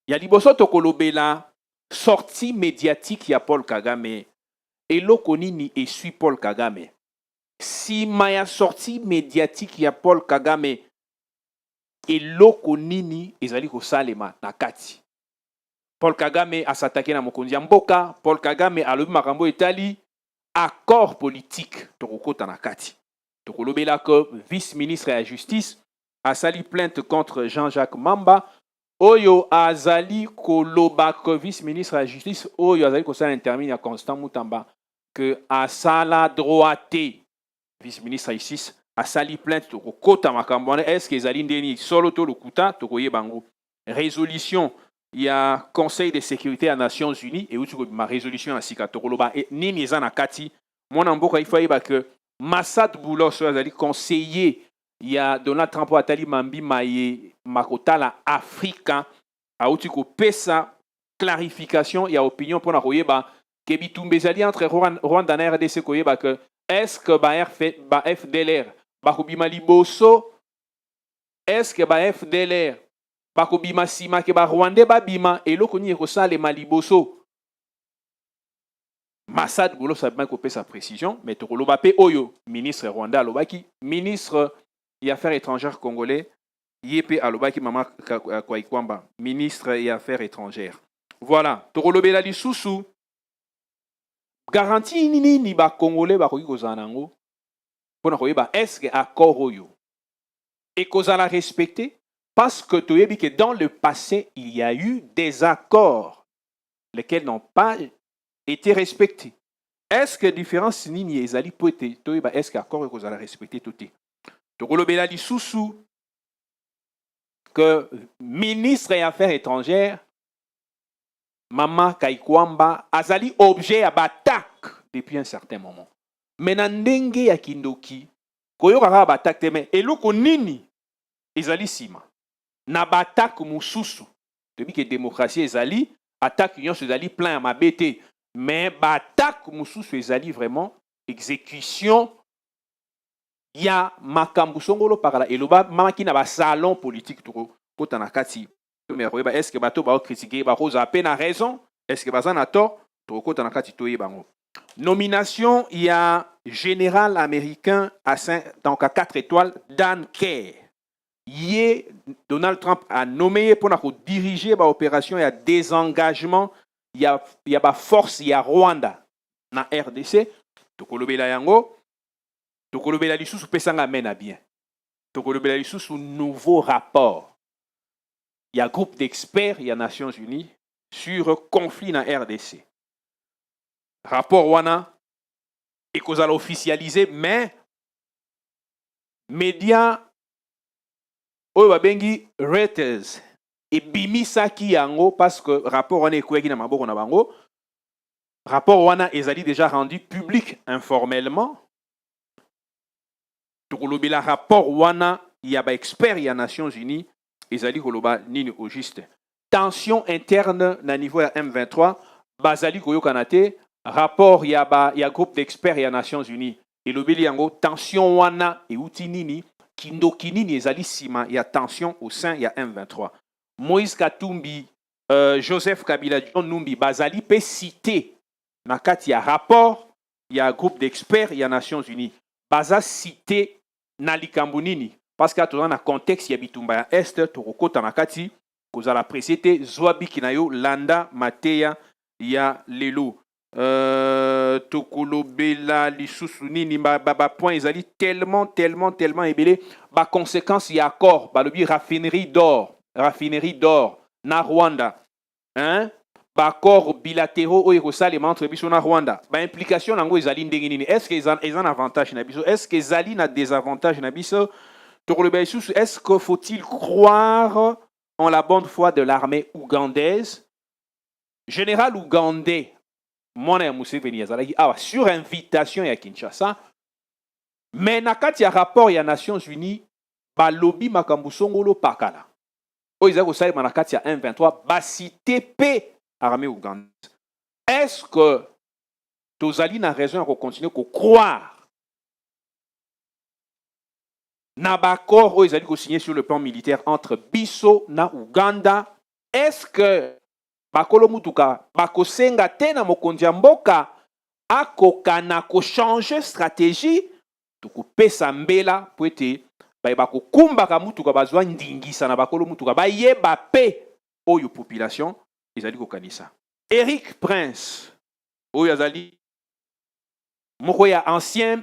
Ya liboso tokolobela sortie médiatique ya Paul Kagame eloko nini esui Paul Kagame. Sima ya sortie médiatique ya Paul Kagame eloko nini ezali kosalema na kati. Paul Kagame asatake na mokonzi ya mboka, Paul Kagame alobi makambo etali accord politique tokokota na kati. Tokolobela que vice-ministre ya justice asali plainte contre Jean-Jacques Mamba, oyo azali koloba que vice-ministre ya justice oyo azali kosala intermine ya Constant Mutamba que asala droite. Vice-ministre ya justice asali plainte tokokota makambo wana, est-ce que ezali ndeni solo to lokuta tokoyeba ngo. Résolution ya Conseil de sécurité ya Nations Unies et outi ma résolution ya sika tokoloba nini eza na kati. Mwana mboka il faut yeba que Massad Boulos azali conseiller ya Donald Trump atali mambi maye makotala Afrika auti ko pesa clarification ya opinion pona koyeba ke bitumba ezali entre Rwanda na RDC koyeba que est-ce que ba FDLR bakobima liboso, est-ce que ba FDLR bakobima sima ke ba Rwanda babima eloko nini ekosalema liboso. Massad Boulos a bien coupé sa précision, mais tokoloba pe oyo ministre Rwanda alobaki, ministre des Affaires étrangères congolais Yepe alobaki mama Kwaikwamba, ministre des Affaires étrangères. Voilà, tokolobela lisusu garantie nini ni ba congolais ba koki kozala nango pona koyeba est-ce que accord oyo et kozala respecté, parce que toyebi que dans le passé il y a eu des accords lesquels n'ont pas été respectés. Est-ce que différence nini ezali poete toyeba est-ce que accord kozala respecté tout? Tokolobela lisusu que ministre des Affaires étrangères Mama Kaikwamba azali objet à batak depuis un certain moment. Mais na ndenge ya kindoki koyoka batak te mais eloko nini ezali sima na batak mususu depuis que démocratie ezali attaque union ezali plein à mabete mais batak mususu ezali vraiment exécution ya makambu songolo par la eloba mama ki na ba salon politique toko kota na kati. Mais est-ce que bato ba critiquer ba cause à peine à raison, est-ce que bazan a tort toko kota na kati toye bango. Nomination il y a général américain à 5 donc à 4 étoiles Dan Kerr. Yé Donald Trump a nommé pour diriger ba opération, il y a désengagement, il y a ba force, il y a Rwanda na RDC tokolobela yango. Tokolobela lisusu pesanga mena bien. Tokolobela lisusu nouveau rapport. Il y a groupe d'experts, il y a Nations Unies sur conflit na RDC. Rapport wana ekozala officialisé mais média oyo babengi Reuters ebimisaki yango parce que rapport wana ekweki na maboko na bango. Rapport wana ezali déjà rendu public informellement. Tokolobela rapport wana ya ba expert ya Nations Unies ezali koloba nini au juste. Tension interne na niveau ya M23 bazali koyokana te. Rapport ya groupe d'experts ya Nations Unies elobeli yango tension wana euti nini kindoki nini ezali sima ya tension au sein ya M23. Moïse Katumbi, Joseph Kabila, John Numbi bazali pe cité na kati ya rapport ya groupe d'experts ya Nations Unies. Baza cité na likambo nini parce que toza na contexte ya bitumba ya est tokokota na kati kozala presete zwabi kinayo landa mateya ya lelo. Tokolobela lisusu nini ba point ezali tellement ebele ba conséquences ya accord balobi raffinerie d'or na Rwanda, hein, ba accord bilatéraux oyo kosalema entre biso na Rwanda ba implication nango ezali ndenge nini, est-ce que ezan avantage na biso, est-ce que ezali na désavantage na biso. Tokolobela lisusu est-ce que faut-il croire en la bonne foi de l'armée ougandaise. Général ougandais Mwana ya Museveni azalaki awa sur invitation ya Kinshasa, mais na kati ya rapport ya Nations Unies balobi makambo songolo pakala oyo ezali kosalema na kati ya M23 basite pe armée ougandaise. Est-ce que tozali na raison ya continuer ko croire na bakor oyo ezali ko signé sur le plan militaire entre biso na Ouganda est-ce que bakolo mutuka bakosenga te na mokonzi ya mboka akoka na kochange stratégie tokopesa mbela po ete bakokumbaka mutuka bazwa ndingisa na bakolo mutuka bayeba pe oyo population ezali kokanisa. Eric Prince oyo azali moko ya ancien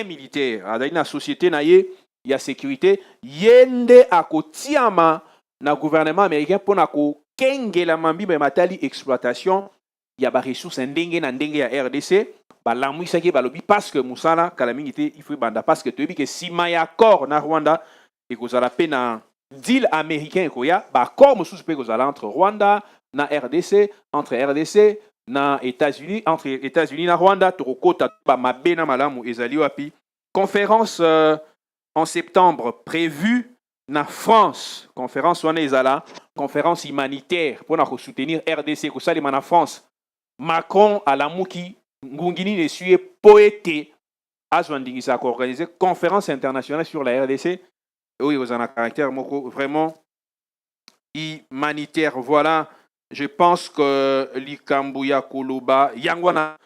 militaire azali na société na ye ya sécurité yende akotiama na gouvernement américain mpona kokengela mambimba ya matali exploitation ya baressource ndenge na ndenge ya RDC balamwisaki balobi parce que musala kala mingi te il faut banda parce que toyebi ke nsima ya accord na Rwanda ekozala pe na deal américain ekoya baaccord mosusu mpe ekozala entre Rwanda na RDC, entre RDC na États-Unis, entre États-Unis na Rwanda tokokota ba mabe na malamu ezali wapi. Conférence en septembre prévue na France, conférence wana ezala conférence humanitaire pour na soutenir RDC ko salima na France. Macron alamuki ngungini ne suye poete azwandingisa ko organiser conférence internationale sur la RDC. Oui, vous en a caractère vraiment humanitaire. Voilà, je pense que Likambuya Koloba Yangwana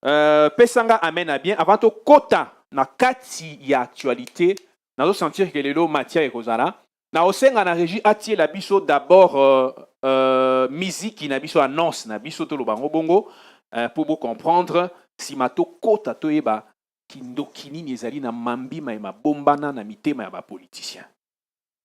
Pesanga amène à bien avant to kota na kati ya actualité. Nous sentir que les lots matière et kozala. Na osenga na régie atie la biso d'abord musique na biso annonce na biso to lobango bongo pour vous comprendre si mato kota to eba kindokini nezali na mambima ma bombana na mitema ya ba politicien.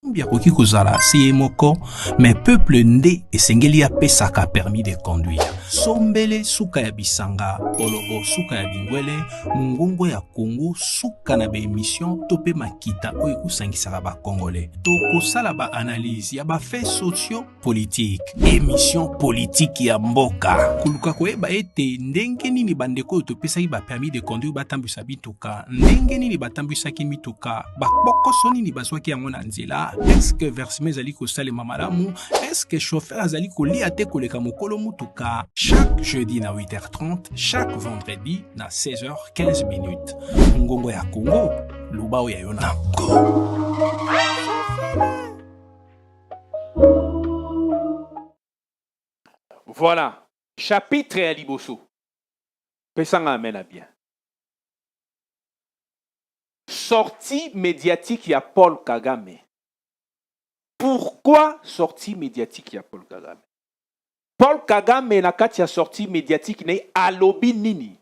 Bien koki kozala si moko mais peuple nde esengeli apesaka permis de conduire. Sombele suka ya bisanga, olobo suka ya bingwele, mungongo ya Congo suka na be émission topé makita oyo kusangisaka ba congolais. Toko sala ba analyse ya ba faits sociaux politique, émission politique ya mboka. Kuluka koyeba ete ndenge nini bandeko topesaki ba permis de conduire batambisa bituka, ndenge nini batambisaki mituka, bakokoso nini bazwaki yango na nzela. Est-ce que versement zali ko salema malamu? Est-ce que chauffeur azali ko li ate koleka mokolo mutuka? Chaque jeudi na 8h30, chaque vendredi na 16h15 minutes. Ngongo ya Congo, lubao ya Yonako. Voilà, chapitre à Liboso. Pesanga amène à bien. Sortie médiatique ya Paul Kagame. Pourquoi sortie médiatique ya Paul Kagame? Paul Kagame na kati ya sortie médiatique ne alobi nini?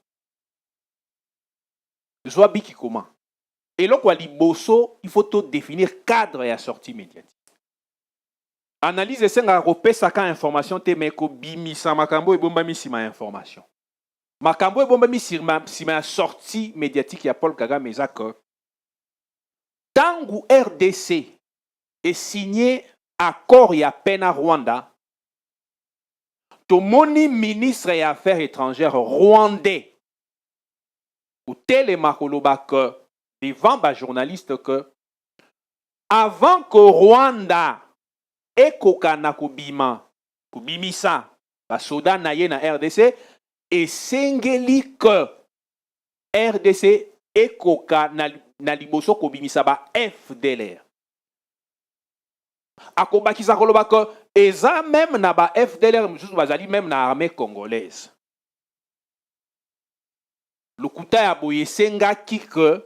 Zwa biki comment? Et là quoi liboso, il faut tout définir cadre ya sortie médiatique. Analyse senga repesa ka information te meko bimisa makambo e bomba misima information. Makambo e bomba misima sortie médiatique ya Paul Kagame ezako. Tangu RDC et signé accord ya pena Rwanda, tomoni ministre des Affaires étrangères rwandais, ou télémakoloba que, devant les journalistes que, avant que Rwanda ekoka na kubimisa, basoda na ye na RDC, et sengeli que RDC ekoka na liboso kubimisa ba FDLR. Akobakisa koloba que eza même na ba FDLR mususu bazali même na armée congolaise. Lokuta ya boye sengaki que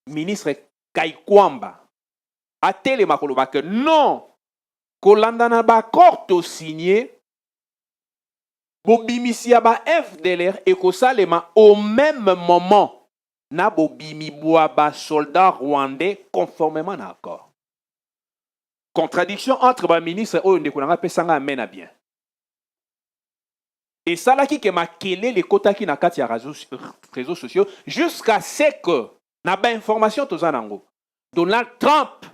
ministre Kaikwamba atelema koloba que non kolanda na ba accord to signé bobimisi ya ba FDLR ekosalema au même moment na bobimi bwa ba soldats rwandais conformément à l'accord. Contradiction entre les ministres et les ministres pesanga amène à bien. Et ça là qui m'a kelé les quotas qui n'a qu'à réseaux sociaux jusqu'à ce que n'a pas information tous en ango. Donald Trump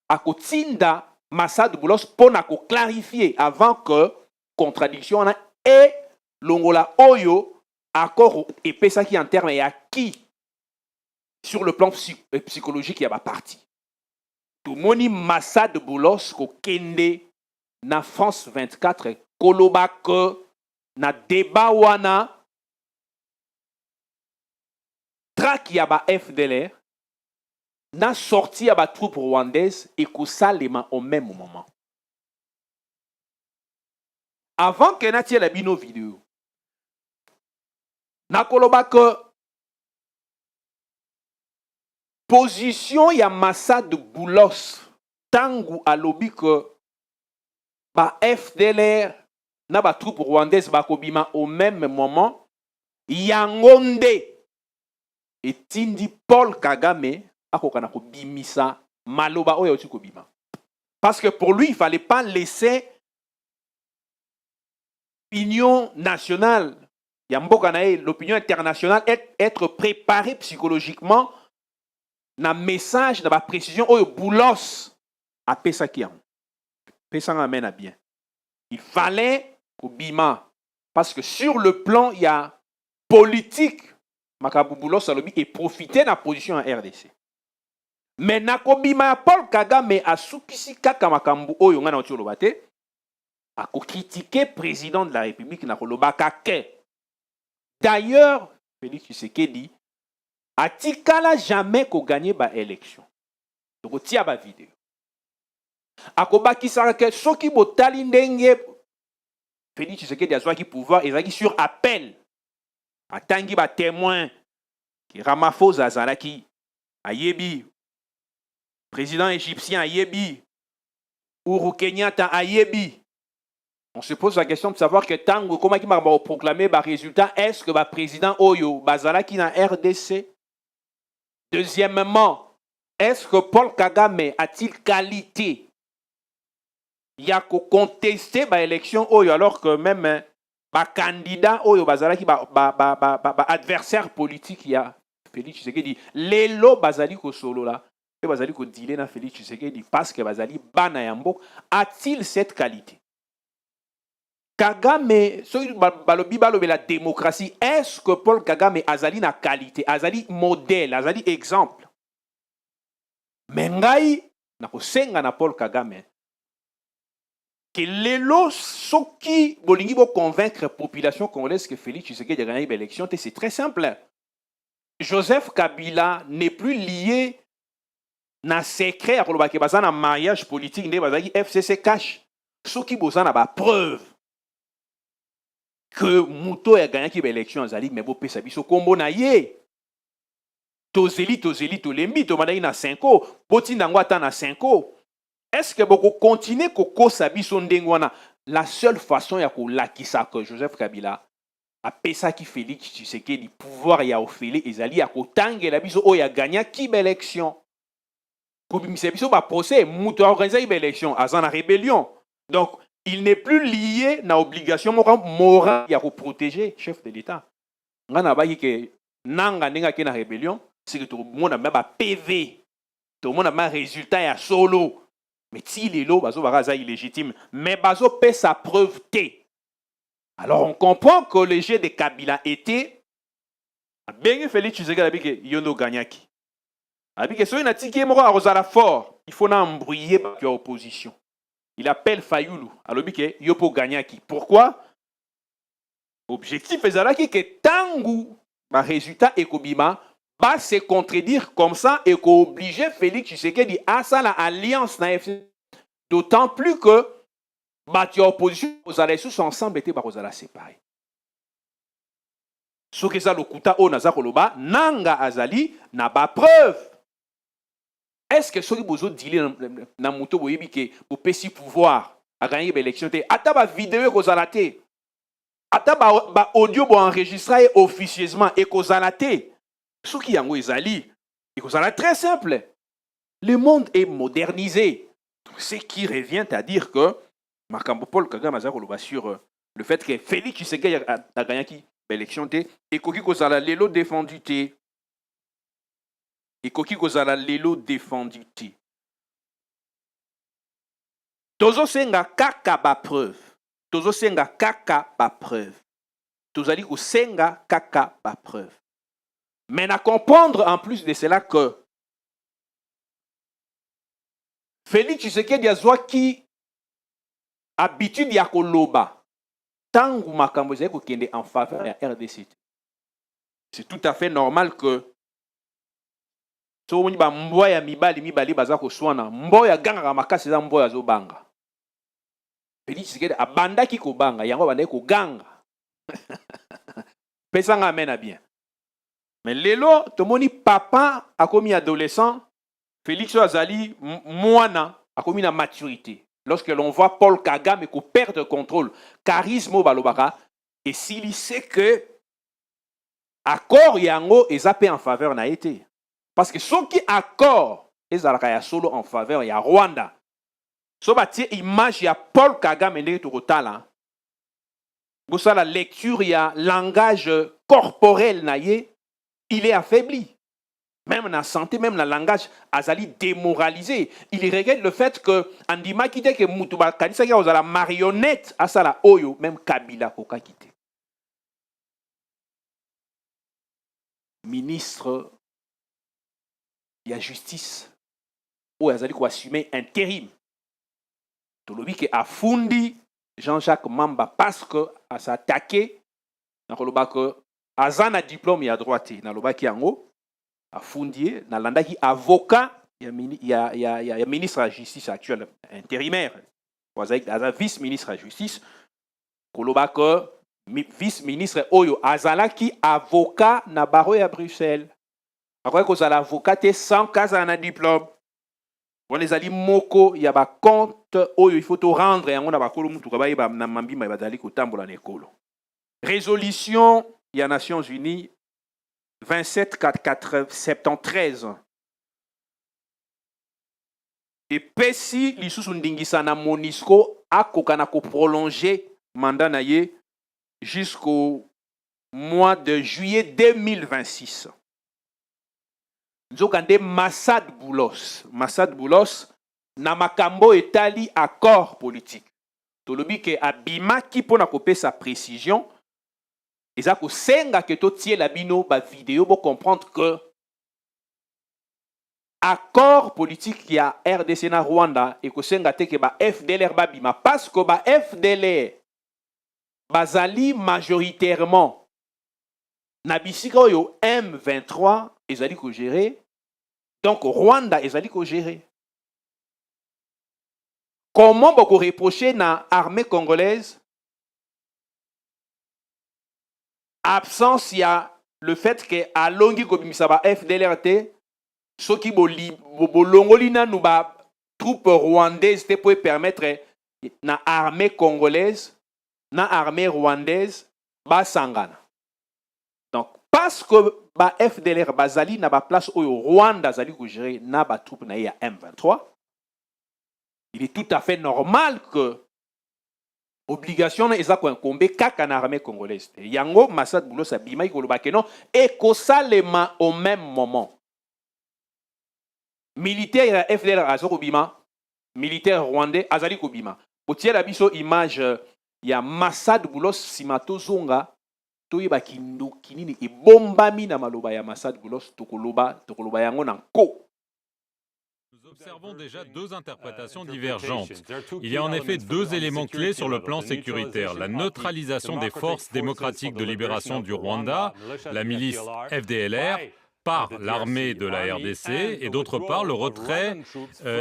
a kotinda Massad Boulos pour na clarifier avant que contradiction et longola oyo accord et pesa qui en terme et acquis sur le plan psychologique il y a ba parti. Moni Massad Boulos ko kende na France 24 koloba que na débat wana trak ya ba FDLR na sorti ya ba troupe rwandaise et ko salema au même moment. avant que na tie la bino vidéo nakoloba que position ya Massa de Boulos tangu alobi que ba FDLR na ba troupe rwandaise bakobima au même moment yango nde etindi Paul Kagame akoka na kobimisa maloba oyo oti kobima. Parce que pour lui, il ne fallait pas laisser l'opinion nationale, l'opinion internationale être préparée psychologiquement dans le message, dans la précision, où Boulos a Pesakiam. Pesang amène à bien. Il fallait Bima. Parce que sur le plan, il y a politique, Makabou Boulos alobi et profiter de la position en RDC. Mais nakobima Paul Kagame a soukisi kaka makambu oyo nga na otio lobate a critiqué président de la République na kolobaka ke. D'ailleurs, Félix Tshisekedi a tikala jamais ko gagner ba élection. Donc tia ba vidéo. Akobaki sarake soki botali ndenge Félix Tshisekedi azwaki pouvoir ezaki sur appel. Atangi ba témoin ki Ramaphosa azalaki ayebi président égyptien Ayebi, Uhuru Kenyatta Ayebi. On se pose la question de savoir que Tango, comment il m'a proclamé le résultat, est-ce que le président Oyo, Bazala qui na RDC? Deuxièmement, est-ce que Paul Kagame a-t-il qualité? Il y a qu'à contester l'élection Oyo, alors que même le candidat Oyo, Bazala qui adversaire politique, il y a Félix Tshisekedi dit, Lelo Bazali ko solo là. Et Bazali ko dealer na Félix Tshisekedi parce que Bazali bana yambo a-t-il cette qualité? Kagame, balobi la démocratie, est-ce que Paul Kagame azali na qualité, azali modèle, azali exemple? Mais ngai na kosenga na Paul Kagame que lelo soki bolingi bo convaincre population congolaise que Félix Tshisekedi a gagné l'élection, c'est très simple. Joseph Kabila n'est plus lié na secret à kolobaki baza na mariage politique nde bazaki FCC cash soki boza na ba preuve que muto ya gagné ki élection azali mais bo pesa biso kombo na ye tozeli tolembi to mandaki na 5 ans botinda ngo ata na 5 ans. Est-ce que boko continuer ko kosa biso ndengo wana? La seule façon ya ko lakisa que Joseph Kabila a pesa ki Félix Tshisekedi pouvoir ya ofele ezali ya ko tangela biso o ya gagné ki élection. Comme il a procès, il a organisé une élection, à la rébellion. Donc, il n'est plus lié à l'obligation morale de protéger le chef de l'État. Il y a une rébellion, c'est que tout le monde a un PV, tout le monde a un résultat solo. Mais si les lots, c'est illégitime. Mais Bazo paie sa preuve T. Alors, on comprend que le jeu de Kabila était bien Félix Tshisekedi que Yondo Ganyaki. Il faut embrouiller l'opposition. Il appelle Fayoulou. Alors, il faut gagner qui. Pourquoi? Objectif est que Tangu, le résultat est Kobima, va se contredire comme ça et qu'obliger Félix Tshisekedi à ça l'alliance. D'autant plus que l'opposition, vous allez tous ensemble et vous allez séparer. Ce que ça le kuta o nazakoloba, nanga azali n'a pas preuve. Est-ce que ceux qui vous ont dit dans moto boyebi que vous pesi pouvoir à gagner l'élection te ata ba vidéo ko zalate ata ba audio bo enregistré officieusement et ko zalate ceux qui yango ezali et ko zala très simple. Le monde est modernisé. Ce qui revient à dire que Makambo Paul Kagame azakoloba sur le fait que Félix Tshisekedi a gagné qui l'élection te et koki ko zala lelo défendu te. Et koki kozala lelo défendu ti. Tozo senga kaka ba preuve. Tozo senga kaka ba preuve. Tozali ko senga kaka ba preuve. Mais à comprendre en plus de cela que Félix Tshisekedi azwaki habitude ya koloba tangu makambo ezali kokende en faveur ya RDC. C'est tout à fait normal que so woni ba mboya mibali baza ko swana mboya ganga makasi za mboya zo banga Félix Tshisekedi abandaki kobanga yango abandaki koganga. Pesanga amen à bien. Mais lelo tomoni papa akomi adolescent, Félix azali mwana akomi na maturité. Lorsque l'on voit Paul Kagame ko perdre contrôle, charisme balobaka, et s'il sait que accord yango ezapé en faveur na été. Parce que ceux qui accord ezalaka ya solo en faveur ya Rwanda. So batie image ya Paul Kagame ndenge tokotala. Bosa la lecture ya langage corporel na ye, il est affaibli. Même dans la santé, même dans le langage, azali démoralisé. Il regrette le fait que Andima kite que Mutuba Kanisa ki la marionnette à ça la oyo, même Kabila koka kite. Ministre de la justice, ou azali ko assumer intérim. Tolobi ke afundi Jean-Jacques Mamba parce que a s'attaquer na koloba que azana diplôme ya droite na loba ki yango a fondé na landaki avocat ya ministre de la justice actuel intérimaire aza vice ministre de la justice koloba que vice ministre oyo azalaki avocat na baro ya Bruxelles akoki kozala avocat te sans kaza na diplôme wana ezali moko ya ba compte oyo il faut to rendre yango na bakolo mutuka bayeba na mambima bazali kotambola na ekolo. Résolution ya Nations Unies 27-4-73. Et pesi lisusu ndingisa na Monisco akokana ko prolonger mandat na ye jusqu'au mois de juillet 2026. Nzokande Massad Boulos na makambo etali accord politique. Tolobi ke abima ki pona kopesa précision. Et ça, senga que to tie la bino ba vidéo pour comprendre que accord politique qui a RDC na Rwanda et que senga te que ba FDLR ba bima parce que ba FDLR bazali majoritairement na bisika yo M23 ezali ko gérer donc Rwanda ezali ko gérer. Comment beaucoup reprocher na armée congolaise absence, il y a le fait que à longi kobimisa ba FDLRT ceux qui bolongolina nous ba troupes rwandaises te pour permettre na armée congolaise na armée rwandaise ba sangana. Donc parce que ba FDLR bazali na ba place au Rwanda zali ko gérer na ba troupe na ya M23, il est tout à fait normal que obligation eza ko incombé kaka na armée congolaise. Yango Massad Boulos abima ikoloba ke non et kosalema au même moment. Militaire FDLR azoko bima, militaire rwandais azali ko bima. Potier la biso image ya Massad Boulos simato zonga toyeba kindu kinini e bombami na maloba ya Massad Boulos tokoloba yango na ko. Nous observons déjà deux interprétations divergentes. Il y a en effet deux éléments clés sur le plan sécuritaire. La neutralisation des forces démocratiques de libération du Rwanda, la milice FDLR, par l'armée de la RDC, et d'autre part le retrait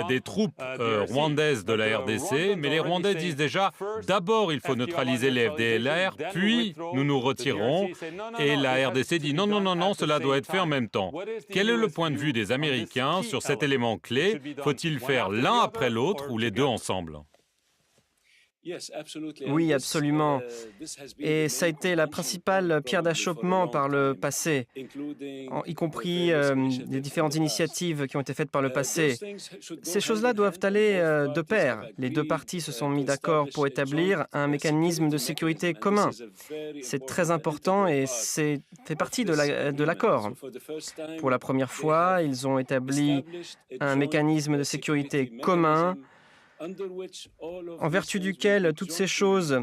des troupes rwandaises de la RDC. Mais les Rwandais disent déjà, d'abord il faut neutraliser les FDLR, puis nous nous retirerons. Et la RDC dit non, non, non, non, cela doit être fait en même temps. Quel est le point de vue des Américains sur cet élément clé? Faut-il faire l'un après l'autre ou les deux ensemble? Oui, absolument. Et ça a été la principale pierre d'achoppement par le passé, y compris les différentes initiatives qui ont été faites par le passé. Ces choses-là doivent aller de pair. Les deux parties se sont mis d'accord pour établir un mécanisme de sécurité commun. C'est très important et c'est fait partie de l'accord. Pour la première fois, ils ont établi un mécanisme de sécurité commun en vertu duquel toutes ces choses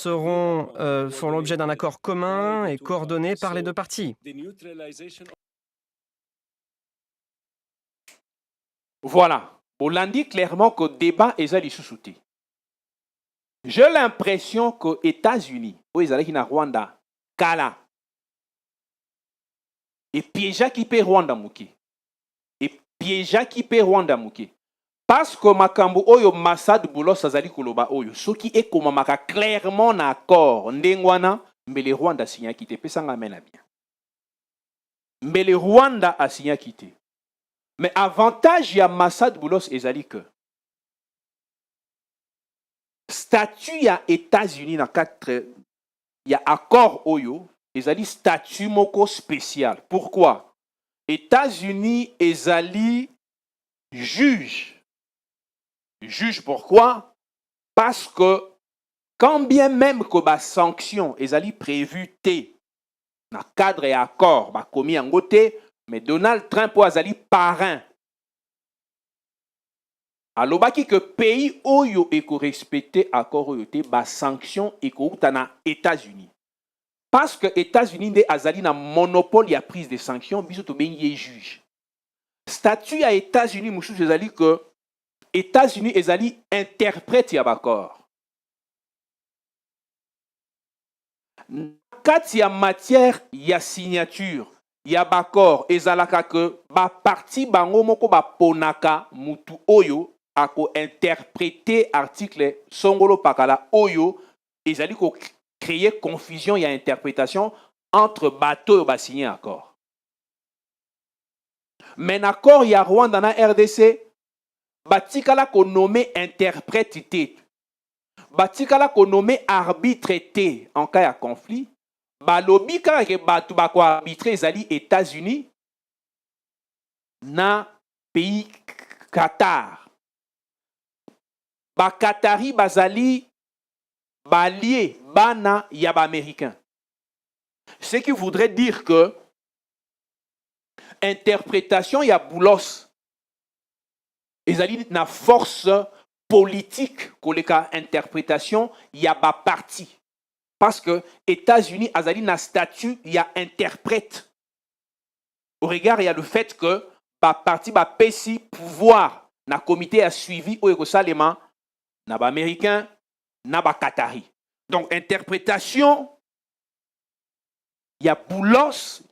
feront l'objet d'un accord commun et coordonné par les deux parties. Voilà. On l'a dit clairement que le débat est allé sous-souté. J'ai l'impression que les États-Unis, où ils allaient au Rwanda, Kala, et piéja qui paie Rwanda Mouki, et piéja qui paie Rwanda Mouki. Parce que makambo oyo Masad Boulos azali koloba oyo soki ekomamaka clairement na accord ndengwana mbele Rwanda signaki te pesanga amena bien. Mbele Rwanda a signaki te. Mais avantage ya Masad Boulos ezali que statut ya États-Unis na 4 ya accord oyo ezali statut moko spécial. Pourquoi? États-Unis ezali juge. Juge pourquoi? Parce que quand bien même que ba sanction ezali prévu te na cadre et accord ba komi yango te, mais Donald Trump azali parrain. Alobaki que pays oyo eko respecter accord oyo te ba sanction eko uta na États-Unis. Parce que États-Unis nde azali na monopole ya prise de sanctions, biso to bengi juge. Statut à États-Unis mususu ezali que États-Unis ezali interprète ya bakor. Kati ya matière ya signature ya bakor ezalaka que ba parti bango moko ba ponaka mutu oyo ako interpréter article songolo pakala oyo ezali ko créer confusion ya interprétation entre bateau et ba signé accord. Mais l'accord ya Rwanda na RDC batikala ko nommé interprète te. Batikala ko nommé arbitre te en cas de conflit. Balobi kaka ke batu bako arbitre ezali États-Unis na pays Qatar. Ba Qatari bazali balié bana yaba américain. Ce qui voudrait dire que interprétation ya Boulos ezali na force politique koleka interprétation ya ba parti. Parce que États-Unis azali na statut ya interprète. Au regard il y a le fait que ba parti ba pesi pouvoir na comité a suivi au Yerusalem na ba américain na ba Qatari. Donc interprétation ya Boulos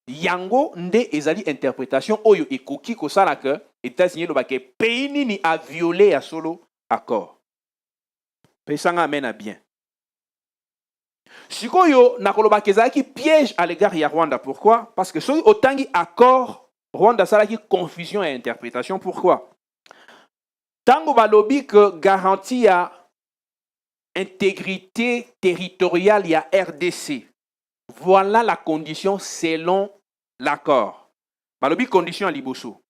yango nde ezali interprétation oyo ekoki kosala que États-Unis lobake pays nini a violé ya solo accord. Pesanga amena bien. Sikoyo nakolobake ezalaki piège à l'égard ya Rwanda. Pourquoi? Parce que soki otangi accord Rwanda salaki confusion et interprétation. Pourquoi? Tango balobi que garantie ya intégrité territoriale ya RDC. Voilà la condition selon l'accord. Balobi condition à Liboso.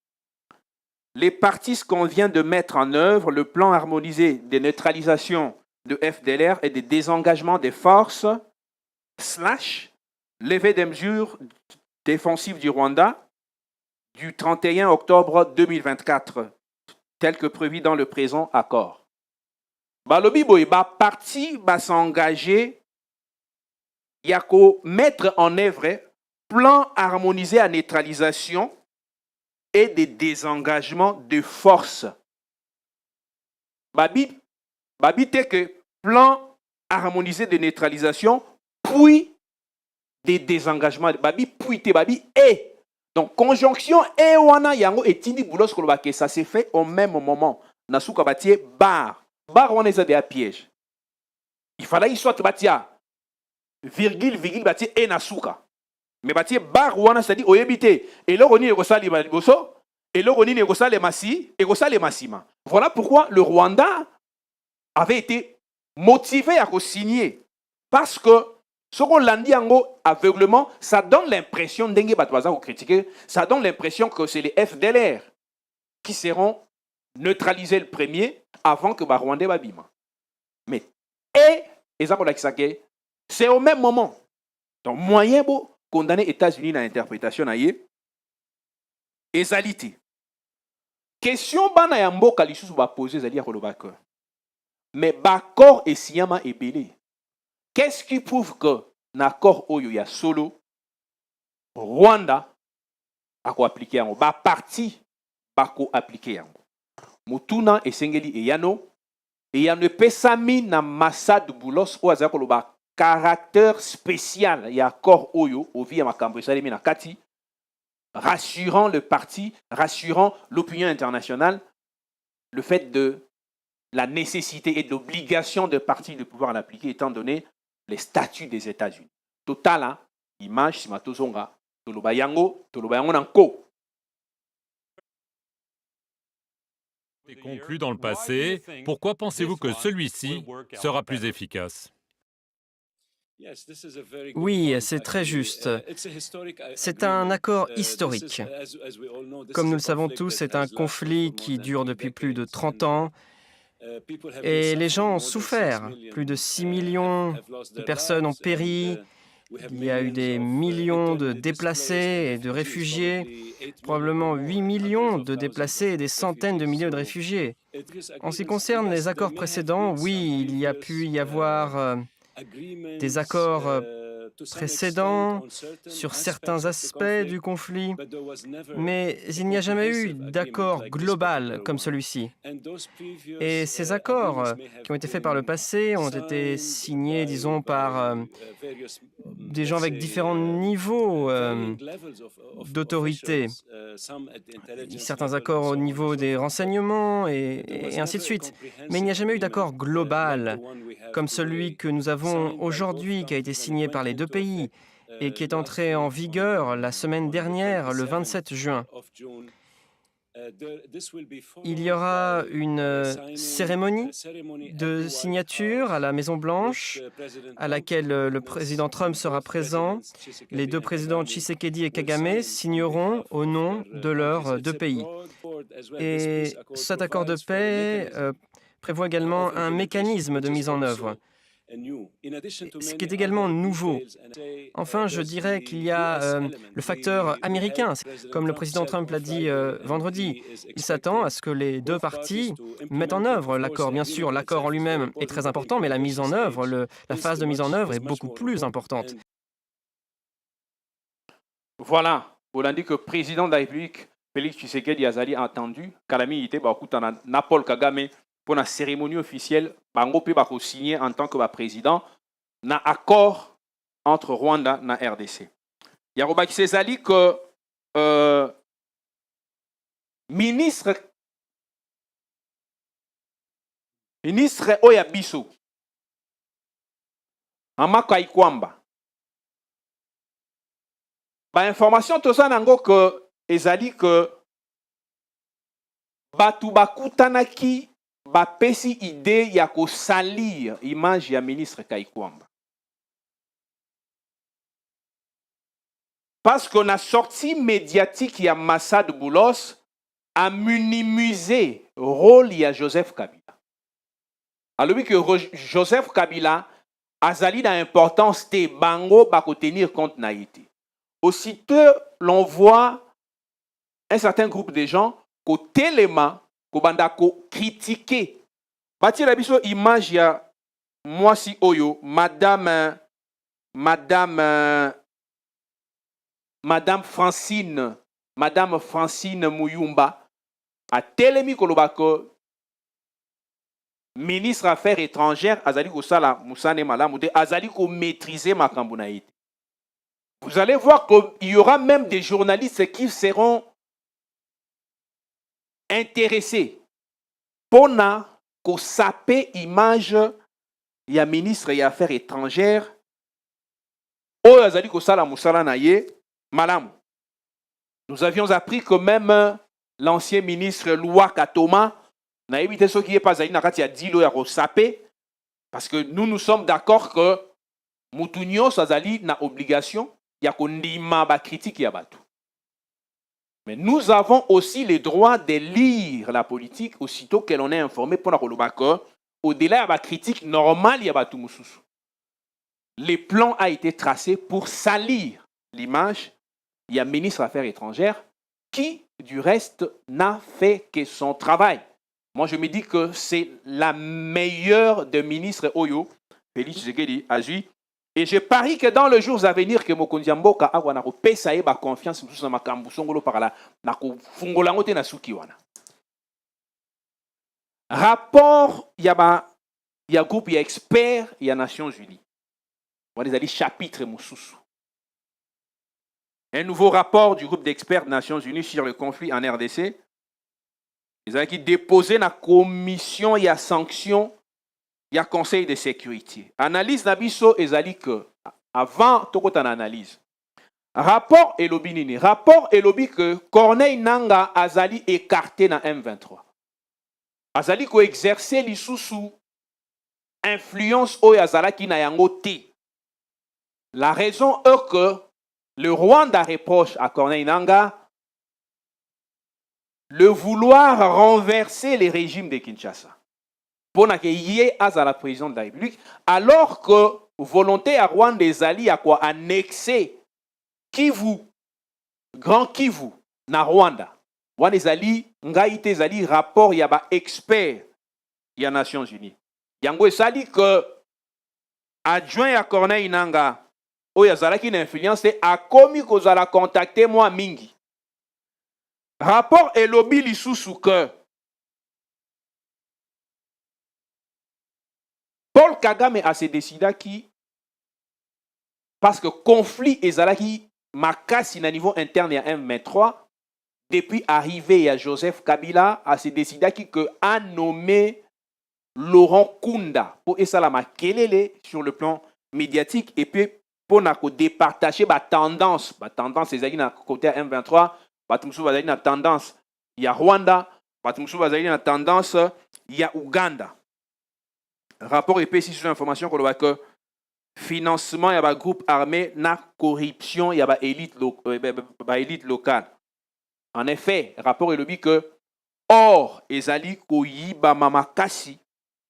Les parties convient de mettre en œuvre le plan harmonisé de neutralisation de FDLR et de désengagement des forces / levée des mesures défensives du Rwanda du 31 octobre 2024, tel que prévu dans le présent accord. Balobi boy ba parti va s'engager yako mettre en œuvre plan harmonisé à neutralisation et de désengagement de forces. Babi te que plan harmonisé de neutralisation puis de désengagement. Babi puis te babi et. Donc conjonction et wana yango etindi Boulos koloba que ça s'est fait au même moment. Nasuka batie bar. Bar wana eza de piège. Il fallait qu'il soit batia virgule batie et nasuka. Mais batie bar wana c'est-à-dire oyebite et le roni ekosali baliboso et le roni ekosali masi ekosali masima. Voilà pourquoi le Rwanda avait été motivé à signer parce que ce qu'on l'a dit en gros aveuglement, ça donne l'impression d'engue batwaza ou critiquer, ça donne l'impression que c'est les FDLR qui seront neutralisés le premier avant que ba Rwanda babima. Mais c'est au même moment. Donc moyen beau condamner États-Unis dans l'interprétation naie ezalité. Question bana ya mboka lisusu ba poser zali ya kolobaka. Mais bakor et siyama ebele. Qu'est-ce qui prouve que l'accord oyo ya solo Rwanda a ko appliquer yango ba parti ba ko appliquer yango. Mutuna esengeli eyano eyano pesami na Masad Boulos o azako loba caractère spécial ya accord oyo ovi ya makambo esalemi na kati rassurant le parti, rassurant l'opinion internationale, le fait de la nécessité et de l'obligation de parti de pouvoir l'appliquer étant donné les statuts des États-Unis. Total, image, si matozonga, tolobayango nanko. Conclu dans le passé, pourquoi pensez-vous que celui-ci sera plus efficace? Oui, c'est très juste. C'est un accord historique. Comme nous le savons tous, c'est un conflit qui dure depuis plus de 30 ans et les gens ont souffert. Plus de 6 millions de personnes ont péri. Il y a eu des millions de déplacés et de réfugiés, probablement 8 millions de déplacés et des centaines de milliers de réfugiés. En ce qui concerne les accords précédents, oui, il y a pu y avoir des accords précédents sur certains aspects du conflit, mais il n'y a jamais eu d'accord global comme celui-ci. Et ces accords qui ont été faits par le passé ont été signés, disons, par des gens avec différents niveaux d'autorité. Certains accords au niveau des renseignements et ainsi de suite. Mais il n'y a jamais eu d'accord global comme celui que nous avons aujourd'hui, qui a été signé par les deux pays et qui est entré en vigueur la semaine dernière, le 27 juin. Il y aura une cérémonie de signature à la Maison-Blanche à laquelle le président Trump sera présent. Les deux présidents Tshisekedi et Kagame signeront au nom de leurs deux pays. Et cet accord de paix prévoit également un mécanisme de mise en œuvre, ce qui est également nouveau. Enfin, je dirais qu'il y a le facteur américain. Comme le président Trump l'a dit vendredi, il s'attend à ce que les deux parties mettent en œuvre l'accord. Bien sûr, l'accord en lui-même est très important, mais la mise en œuvre, la phase de mise en œuvre est beaucoup plus importante. Voilà, on a dit que le président de la République, Félix Tshisekedi Azali, a entendu Kalami était na Paul Kagame pour la cérémonie officielle, bango pe bako signé en tant que président na accord entre Rwanda et RDC. Yaroba Kisezali que ministre Oyabiso Amaka Ikwamba ba information toza nango que ezali que batu bakutanaki bapesi idée ya kosalir image ya ministre Kaikwamba. Parce qu'on a sorti médiatique ya Massad Boulos a minimisé le rôle de Joseph Kabila. Alors que Joseph Kabila azali d'importance te bango bako tenir compte naïté. Aussitôt l'on voit un certain groupe de gens ko téléma ko banda ko critiquer. Bati la biso image ya moi si oyo madame Francine Muyumba a telemi kolobako ministre Affaires étrangères azali ko sala musane malamude azali ko maîtriser makambo na ite. Vous allez voir qu'il y aura même des journalistes qui seront intéressés pour na ko saper image ya ministre des Affaires étrangères oyo azali ko sala musala na ye malamu. Nous avions appris que même l'ancien ministre Loua Katoma n'a évité ce qui est pas na kati ya dilo ya ko saper parce que nous sommes d'accord que mutunyo azali na obligation ya ko ndima ba critique ya batu. Mais nous avons aussi le droit de lire la politique aussitôt que l'on est informé pour la kolobaka au-delà de la critique normale ya batu mususu. Le plan a été tracé pour salir l'image. Il y a un ministre des Affaires étrangères qui, du reste, n'a fait que son travail. Moi, je me dis que c'est la meilleure des ministres Oyo, Félix Tshisekedi Azui. Et je parie que dans les jours à venir, que Mokonzi Mboka a pesa ba confiance sur ma kambusongolo par là, na ko fungolangote na suki wana. Rapport, il y a groupe, il y a experts, il y a Nations Unies. On a des chapitres mususu. un nouveau rapport du groupe d'experts des Nations Unies sur le conflit en RDC. Ils ont déposé la commission, il y a sanction, il y a conseil de sécurité. Analyse Nabiso et Zali que, avant, tout le analyse. Rapport et lobby nini. Rapport et lobby que Corneille Nanga Azali écarté dans M23. Azali ko exercer l'issous influence au Azala qui n'a yango té. La raison est que le Rwanda reproche à Corneille Nanga le vouloir renverser les régimes de Kinshasa. Pour qu'il y ait à la présidence de la République, alors que volonté à Rwanda Zali a quoi annexer Kivu, Grand Kivu, na Rwanda. Rwanda Zali, Ngaïte Zali, rapport, il y a des experts, il y a Nations Unies. Yango Zali que adjoint à Corneille Nanga, où il y a une influence, a commis qu'on a contacté moi mingi. Rapport et lobby li sous que Paul Kagame a se décidé qui parce que conflit ezalaki makasi na niveau interne ya M23 depuis arrivé à Joseph Kabila a se décidé qui que a nommé Laurent Kunda pour esala makelele sur le plan médiatique et puis pour na ko départager ba tendance ezali na côté M23 batumsu bazali na tendance ya Rwanda batumsu bazali na tendance ya Uganda. Rapport épaissi sur l'information qu'on voit que financement, il y a un groupe armé, na corruption, il y a une élite locale. En effet, rapport est le dit que or, ezali ko yiba mamakasi,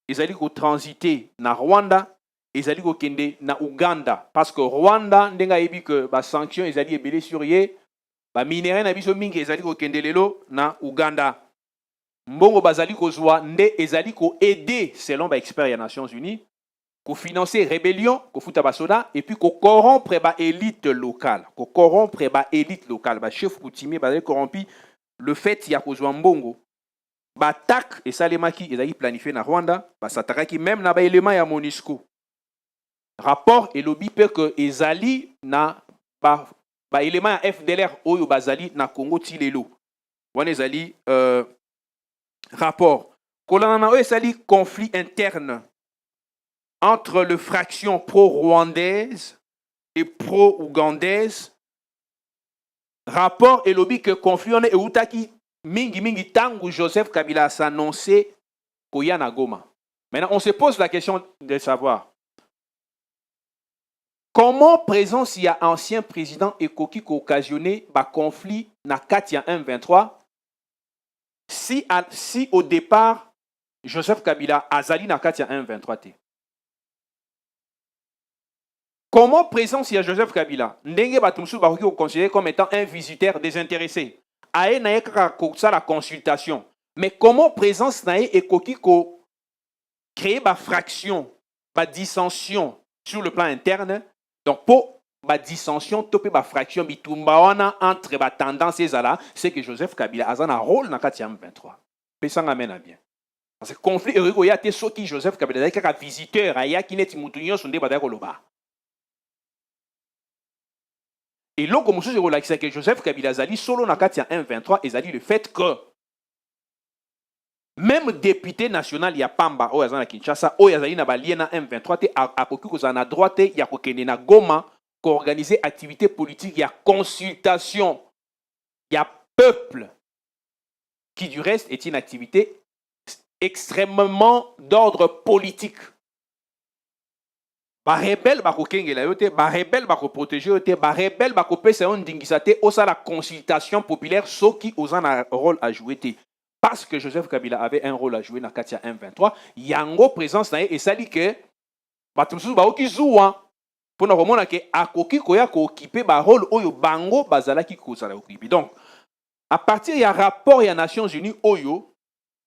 ezali ko transiter na Rwanda, ezali ko kende na Uganda parce que Rwanda ndenga yebi que ba sanction ezali ebele sur ye, ba minéraux na biso mingi ezali ko kende lelo na Uganda. Mbongo bazali ko zwa nde ezali ko aider selon ba experts ya Nations Unies ko financer rébellion, ko futa basoda et puis ko corrompre ba élite locale, ko corrompre ba élite locale, ba chef coutumier bazali corrompi le fait ya ko zwa mbongo ba attaque et salemaki ezali planifié na Rwanda, ba satakaki même na ba élément ya MONUSCO. Rapport et lobby peut que ezali na ba élément ya FDLR oyo bazali na Congo tilelo. Wana ezali rapport. Kolana oyo ezali conflit interne entre les fractions pro-rwandaises et pro-ougandaises. Rapport et lobby que conflit on est outaki mingi tangu Joseph Kabila a annoncé koya na Goma. Maintenant, on se pose la question de savoir comment présence il y a ancien président Ekoki qui occasionné ba conflit na Katia 1-23 si au départ Joseph Kabila azali na Katia 1-23 comment présence il y a Joseph Kabila ndenge batumsu ba ko considéré comme étant un visiteur désintéressé aé na yeka ça la consultation mais comment présence na Ekoki ko créer ba fraction ba dissension sur le plan interne. Donc, pour la dissension, topé la fraction bitumba entre la tendance et zala, c'est que Joseph Kabila a un rôle dans le 23. Pesang amène à bien. Parce que le conflit, il y a des gens qui Joseph Kabila, il y a des visiteurs, il y a qui n'est pas son débat de et là, comme je dis, c'est que Joseph Kabila Zali, solo dans le 23, et Zali le fait que même député national, il y a Pamba, il y a Kinshasa, il y a M23, à côté à droite, il y a Goma, qui organise activité politique, il y a consultation, il y a peuple, qui du reste est une activité extrêmement d'ordre politique. Ba rebelle ba ko kengela yote, ba rebelle ba ko protéger yote, ba rebelle ba ko pesa on dingisate, osa la consultation populaire, ceux qui ont un rôle à jouer. Parce que Joseph Kabila avait un rôle à jouer dans Katia 1-23, il y a une présence et ça dit que batumsu ba oki zuwa pour na romona que akoki koya ko occuper ba rôle oyo bango bazala ki ko sala occuper. Donc à partir il y a rapport il y a Nations Unies oyo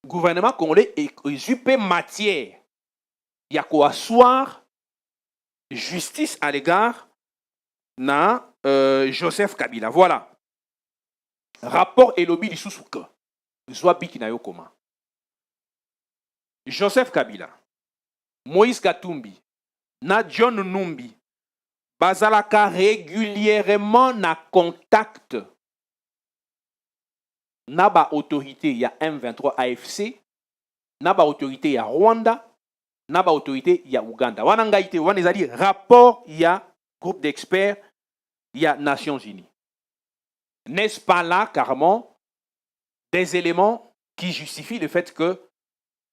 gouvernement congolais exupé matière il y a ko asseoir justice à l'égard na Joseph Kabila. Voilà. Rapport et lobby du sous-souka. Joseph Kabila, Moïse Katumbi, na John Numbi, bazalaka régulièrement na contact na ba autorité ya M23 AFC, na ba autorité ya Rwanda, na ba autorité ya Uganda. Wana ngai te wana ezali rapport ya groupe d'experts ya Nations Unies. N'est-ce pas là carrément des éléments qui justifient le fait que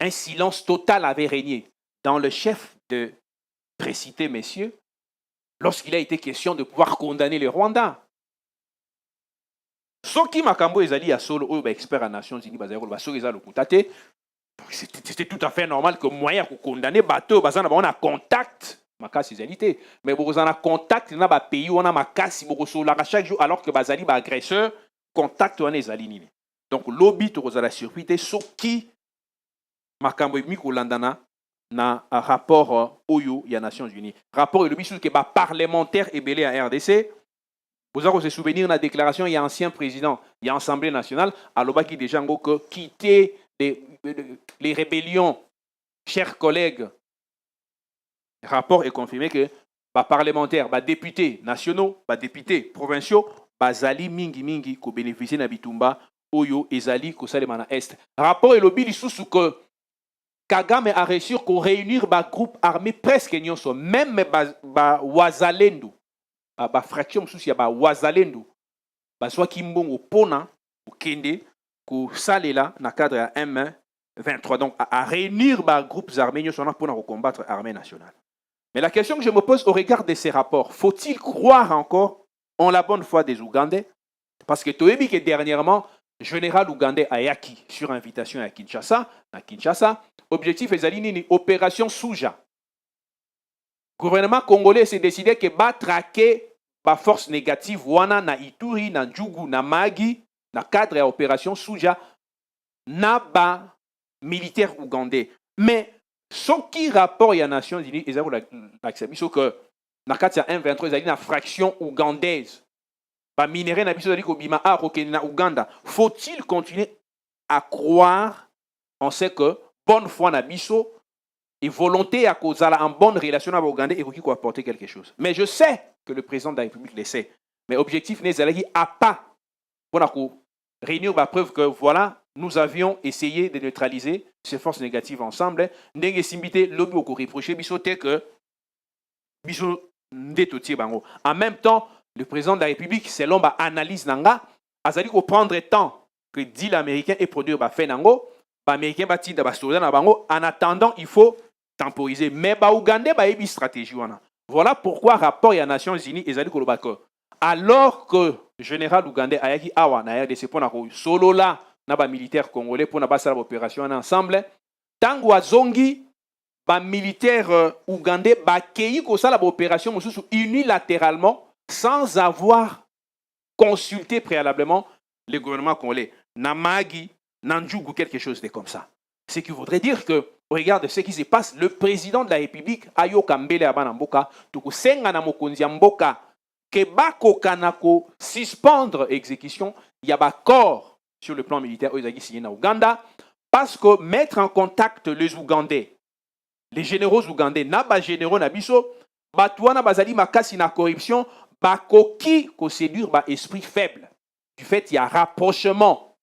un silence total avait régné dans le chef de précité, messieurs, lorsqu'il a été question de pouvoir condamner les Rwandais. Soki makambo ezali ya solo oyo ba expert à Nations Unies bazali ko ba soki ezali kutate, c'était tout à fait normal que moyen ko condamner bateau bazana ba on a contact makasi ezalité, mais bozana contact na ba pays on a makasi boko sola chaque jour alors que bazali ba agresseur contact on ezali nini. Donc lobby to kozala surpris te soki makambo mi ko landana na rapport oyo ya Nations Unies. Rapport lobby sur que ba parlementaire ebelé à RDC. Vous avez se souvenir de la déclaration, il y a un ancien président, il y a l'Assemblée nationale, alors qui déjà que quitter les rébellions, chers collègues. Le rapport est confirmé que les parlementaires, les députés nationaux, les députés provinciaux, bazali mingi ko bénéficier na bitumba oyo ezali ko salema na est. Rapport est lobby sous que Kagame a réussi à réunir un groupe armé presque nyonso, même ba wazalendo. Ba fraction sous ya ba wazalendo ba soit kimbongo pona okende ko salela na cadre ya M23 donc à réunir ba groupes armés sont pour combattre l'armée nationale. Mais la question que je me pose au regard de ces rapports, faut-il croire encore en la bonne foi des Ougandais? Parce que toyebi que dernièrement général ougandais Ayaki sur invitation à Kinshasa, objectif ezali nini opération Souja. Le gouvernement congolais s'est décidé que va traquer la force négative wana na Ituri, na Djougou, na Magi, na cadre de l'opération Souja, na ba militaire ougandais. Mais ce qui rapport à la Nations Unies, ils ont accepté que na cadre de M23, ils ont une fraction ougandaise. Ba minéré na biso dali ko bima a na Ouganda. Faut-il continuer à croire? On sait que bonne foi na biso et volonté à cause en bonne relation avec l'Ouganda et qui peut apporter quelque chose. Mais je sais que le président de la République le sait. Mais l'objectif n'est pas pour réunir la preuve que voilà, nous avions essayé de neutraliser ces forces négatives ensemble. N'ayez simité lobby au reproché bisoté que biso ndetotier bango. En même temps, le président de la République, selon ba analyse nanga, a dit qu'on prendre temps que dit l'américain et produire ba fait nango, ba américain ba tinda ba soda na bango. En attendant, il faut temporiser. Mais ba Ougandais ba ebi stratégie wana. Voilà pourquoi rapport à Nations Unies ezali kolobaka. Alors que général ougandais ayaki awa na RDC pona ko solo là na ba militaire congolais pona ba sala opération ensemble, tango azongi ba militaire ougandais ba kei ko sala opération mosusu unilatéralement sans avoir consulté préalablement le gouvernement congolais. Na Magi, na Ndjougou, quelque chose de comme ça. Ce qui voudrait dire que au regard de ce qui se passe, le président de la République, Ayoka Mbele Abanamboka, Tuku Senga na Mokonzi Mboka, que Bako Kanako suspendre exécution, il y a un accord sur le plan militaire au signé en Ouganda, parce que mettre en contact les Ougandais, les généraux ougandais, Naba généraux Nabiso, Batouana Bazali Makasi na corruption, Bako qui ko séduire ba esprit faible. Du fait, il y a rapprochement.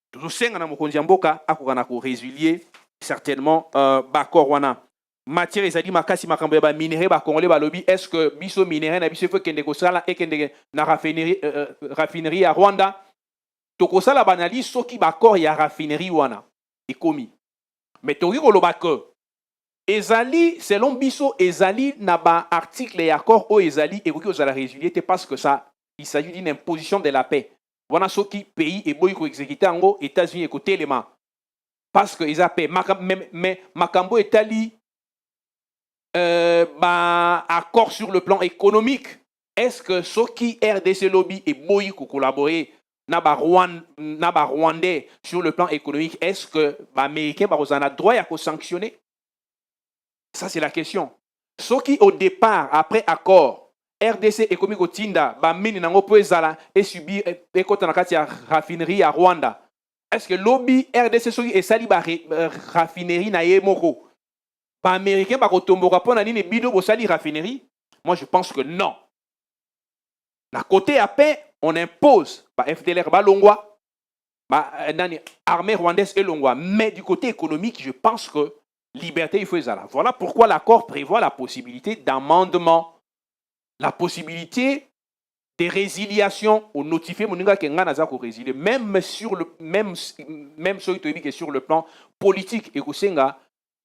Tout Senga na Mokonzi Mboka, Akokanako résilier. Certainement, bakor wana matière ezali makasi makambo ba minéré ba congolais ba lobby est-ce que biso minéré na biso faut kende ko sala et kende na raffinerie à Rwanda to ko sala banali soki bakor ya raffinerie wana ekomi mais toki ko lobaka ezali selon biso ezali na ba article ya accord o ezali et ko zala résilier parce que ça il s'agit d'une imposition de la paix wana soki pays et boy ko exécuter ngo États-Unis et côté élément. Parce qu'ils appellent mais Makambo Etali accord sur le plan économique. Est-ce que ceux qui RDC lobby et Boyi qui collaborer n'aba Rwandais sur le plan économique, est-ce que les Américains ont droit à sanctionner? Ça c'est la question. Ceux qui au départ après accord RDC économique au Tinda, mine nango poezala et subir et kota nakati ya raffinerie à Rwanda. Est-ce que lobby RDC soki esali ba raffinerie na ye moko? Ba américain ba kotomboka pona nini bido bo sali raffinerie? Moi, je pense que non. Na côté à paix, on impose FDLR, Longwa, armée rwandaise et Longwa. Mais du côté économique, je pense que liberté, il faut ça. Voilà pourquoi l'accord prévoit la possibilité d'amendement, la possibilité de résiliation au notifié moninga kenga naza ko résilier même sur le plan politique et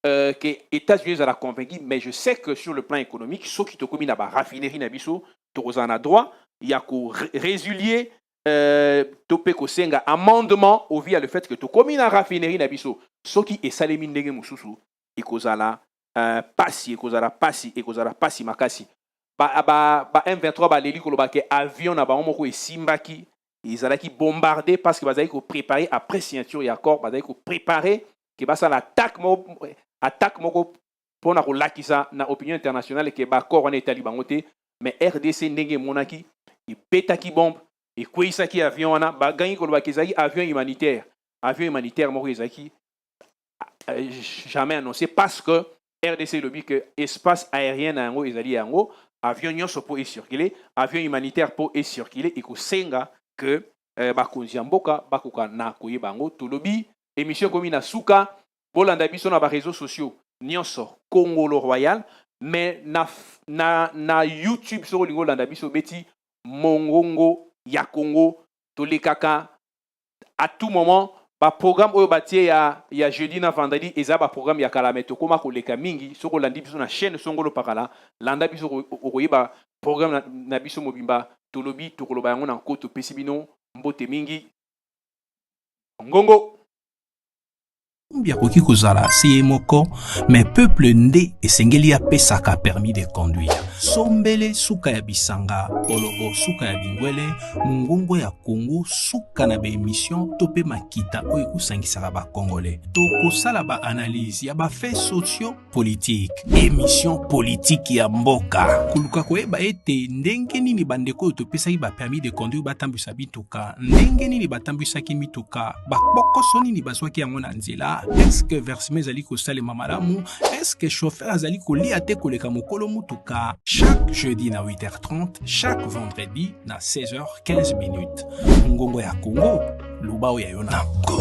que États-Unis a convaincu, mais je sais que sur le plan économique ceux qui te commis na ba raffinerie na biso to a droit il y a ko résilier topé ko senga amendement au via le fait que to commis na raffinerie na biso ceux qui esalemi ndenge mususu ikozala pasi makasi M23 baleli koloba ke avion na bango moko esimbaki ezalaki bombardé parce que bazali ko préparer après signature ya accord bazali ko préparer ke basa l'attaque moko pona ko lakisa na opinion internationale ke ba accord wana etali bango te mais RDC ndenge monaki ipetaki bombe ekweisaki avion wana bagangi koloba ke ezali avion humanitaire moko ezalaki jamais annoncé parce que RDC lobby que espace aérien na yango ezali yango avion nyonso po circuler avion humanitaire po circuler et ko senga que bakonzi ya mboka bakoka na koyeba yango to lobby émission komi na suka bolanda biso na ba réseaux sociaux nyonso Congolo Royal mais na YouTube sur lingo landa biso beti mongongo ya Congo to lekaka à tout moment ba programme oyo batie ya jeudi na vendredi eza ba programme ya kalameto koma koleka mingi soko landi biso na chaîne songolo pakala landa biso okoyeba programme na biso mobimba tolobi tokoloba yango na nkoto pesi bino mbote mingi ngongo Biakoki kozala si moko mais peuple nde esengeli apesaka permis de conduire sombele suka ya bisanga olobo suka ya bingwele ngongo ya Congo suka na émission topé makita oyo kusangisaka ba congolais to kosala ba analyse ya ba faits sociaux politique émission politique ya mboka kuluka koyeba ete ndenge nini bandeko oyo topesaki ba permis de conduire batambwisa bituka ndenge nini batambwisaki mituka bakokoso nini bazwaki yango na nzela. Est-ce que versement ezali kosalema malamu? Est-ce que chauffeur azali kolia te koleka mokolo mutuka? Chaque jeudi na 8h30, chaque vendredi na 16h15. Ngongo ya Congo, lubao ya Yonango.